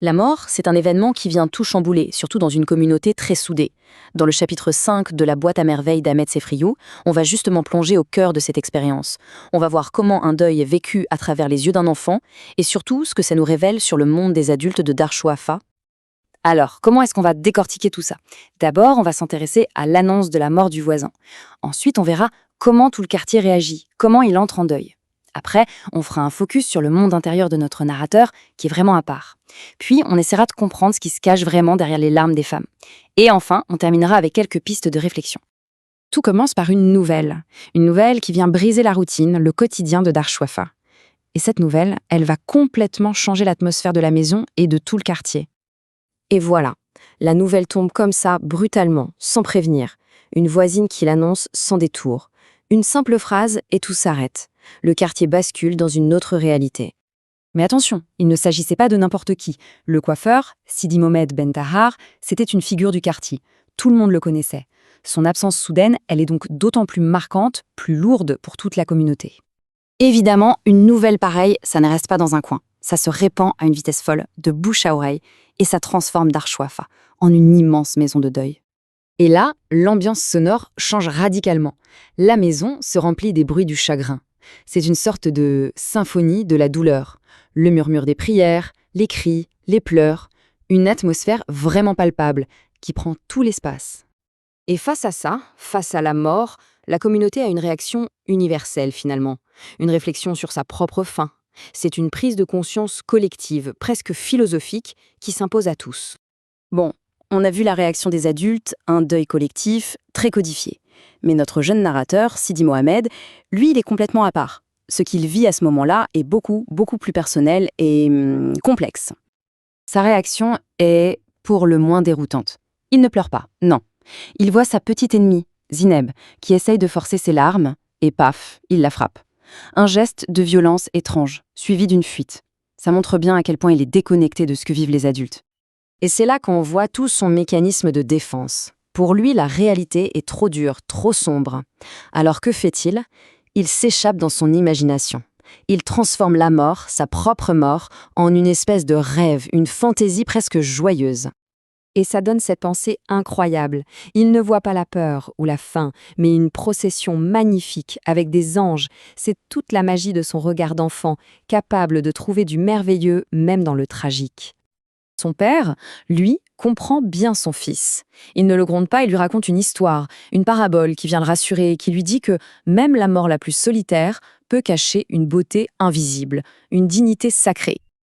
La mort, c'est un événement qui vient tout chambouler, surtout dans une communauté très soudée. Dans le chapitre 5 de La boîte à merveilles d'Ahmed Sefriou, on va justement plonger au cœur de cette expérience. On va voir comment un deuil est vécu à travers les yeux d'un enfant, et surtout ce que ça nous révèle sur le monde des adultes de Darshouafa. Alors, comment est-ce qu'on va décortiquer tout ça? D'abord, on va s'intéresser à l'annonce de la mort du voisin. Ensuite, on verra comment tout le quartier réagit, comment il entre en deuil. Après, on fera un focus sur le monde intérieur de notre narrateur, qui est vraiment à part. Puis, on essaiera de comprendre ce qui se cache vraiment derrière les larmes des femmes. Et enfin, on terminera avec quelques pistes de réflexion. Tout commence par une nouvelle qui vient briser la routine, le quotidien de Darshouafa. Et cette nouvelle, elle va complètement changer l'atmosphère de la maison et de tout le quartier. Et voilà, la nouvelle tombe comme ça, brutalement, sans prévenir. Une voisine qui l'annonce sans détour. Une simple phrase et tout s'arrête. Le quartier bascule dans une autre réalité. Mais attention, il ne s'agissait pas de n'importe qui. Le coiffeur, Sidi Mohamed Ben Tahar, c'était une figure du quartier. Tout le monde le connaissait. Son absence soudaine, elle est donc d'autant plus marquante, plus lourde pour toute la communauté. Évidemment, une nouvelle pareille, ça ne reste pas dans un coin. Ça se répand à une vitesse folle, de bouche à oreille, et ça transforme Darshouafa en une immense maison de deuil. Et là, l'ambiance sonore change radicalement. La maison se remplit des bruits du chagrin. C'est une sorte de symphonie de la douleur. Le murmure des prières, les cris, les pleurs. Une atmosphère vraiment palpable, qui prend tout l'espace. Et face à ça, face à la mort, la communauté a une réaction universelle finalement. Une réflexion sur sa propre fin. C'est une prise de conscience collective, presque philosophique, qui s'impose à tous. Bon, on a vu la réaction des adultes, un deuil collectif, très codifié. Mais notre jeune narrateur, Sidi Mohamed, lui, il est complètement à part. Ce qu'il vit à ce moment-là est beaucoup plus personnel et complexe. Sa réaction est pour le moins déroutante. Il ne pleure pas, non. Il voit sa petite ennemie, Zineb, qui essaye de forcer ses larmes, et paf, il la frappe. Un geste de violence étrange, suivi d'une fuite. Ça montre bien à quel point il est déconnecté de ce que vivent les adultes. Et c'est là qu'on voit tout son mécanisme de défense. Pour lui, la réalité est trop dure, trop sombre. Alors que fait-il? Il s'échappe dans son imagination. Il transforme la mort, sa propre mort, en une espèce de rêve, une fantaisie presque joyeuse. Et ça donne cette pensée incroyable. Il ne voit pas la peur ou la faim, mais une procession magnifique avec des anges. C'est toute la magie de son regard d'enfant, capable de trouver du merveilleux même dans le tragique. Son père, lui, comprend bien son fils. Il ne le gronde pas, il lui raconte une histoire, une parabole qui vient le rassurer et qui lui dit que même la mort la plus solitaire peut cacher une beauté invisible, une dignité sacrée.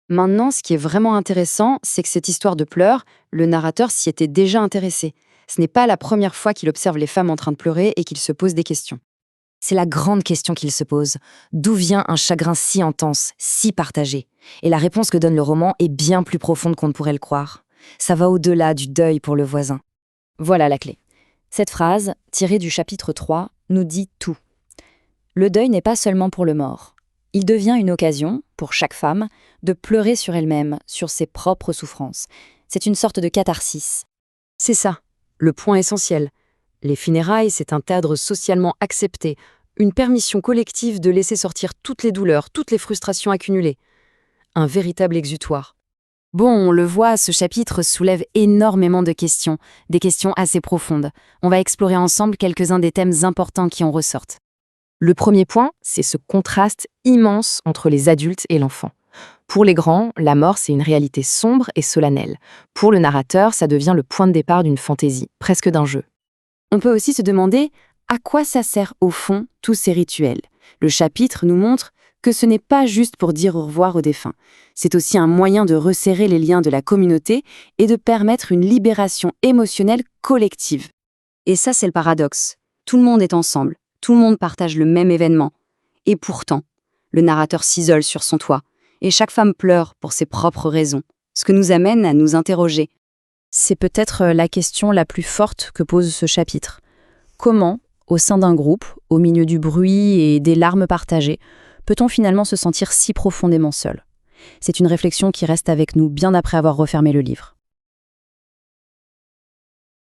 Maintenant, ce qui est vraiment intéressant, c'est que cette histoire de pleurs, le narrateur s'y était déjà intéressé. Ce n'est pas la première fois qu'il observe les femmes en train de pleurer et qu'il se pose des questions. C'est la grande question qu'il se pose. D'où vient un chagrin si intense, si partagé? Et la réponse que donne le roman est bien plus profonde qu'on ne pourrait le croire. Ça va au-delà du deuil pour le voisin. Voilà la clé. Cette phrase, tirée du chapitre 3, nous dit tout. Le deuil n'est pas seulement pour le mort. Il devient une occasion, pour chaque femme, de pleurer sur elle-même, sur ses propres souffrances. C'est une sorte de catharsis. C'est ça, le point essentiel. Les funérailles, c'est un cadre socialement accepté, une permission collective de laisser sortir toutes les douleurs, toutes les frustrations accumulées. Un véritable exutoire. Bon, on le voit, ce chapitre soulève énormément de questions, des questions assez profondes. On va explorer ensemble quelques-uns des thèmes importants qui en ressortent. Le premier point, c'est ce contraste immense entre les adultes et l'enfant. Pour les grands, la mort, c'est une réalité sombre et solennelle. Pour le narrateur, ça devient le point de départ d'une fantaisie, presque d'un jeu. On peut aussi se demander à quoi ça sert au fond tous ces rituels. Le chapitre nous montre que ce n'est pas juste pour dire au revoir aux défunts. C'est aussi un moyen de resserrer les liens de la communauté et de permettre une libération émotionnelle collective. Et ça, c'est le paradoxe. Tout le monde est ensemble, tout le monde partage le même événement. Et pourtant, le narrateur s'isole sur son toit, et chaque femme pleure pour ses propres raisons, ce que nous amène à nous interroger. C'est peut-être la question la plus forte que pose ce chapitre. Comment, au sein d'un groupe, au milieu du bruit et des larmes partagées, peut-on finalement se sentir si profondément seul? C'est une réflexion qui reste avec nous bien après avoir refermé le livre.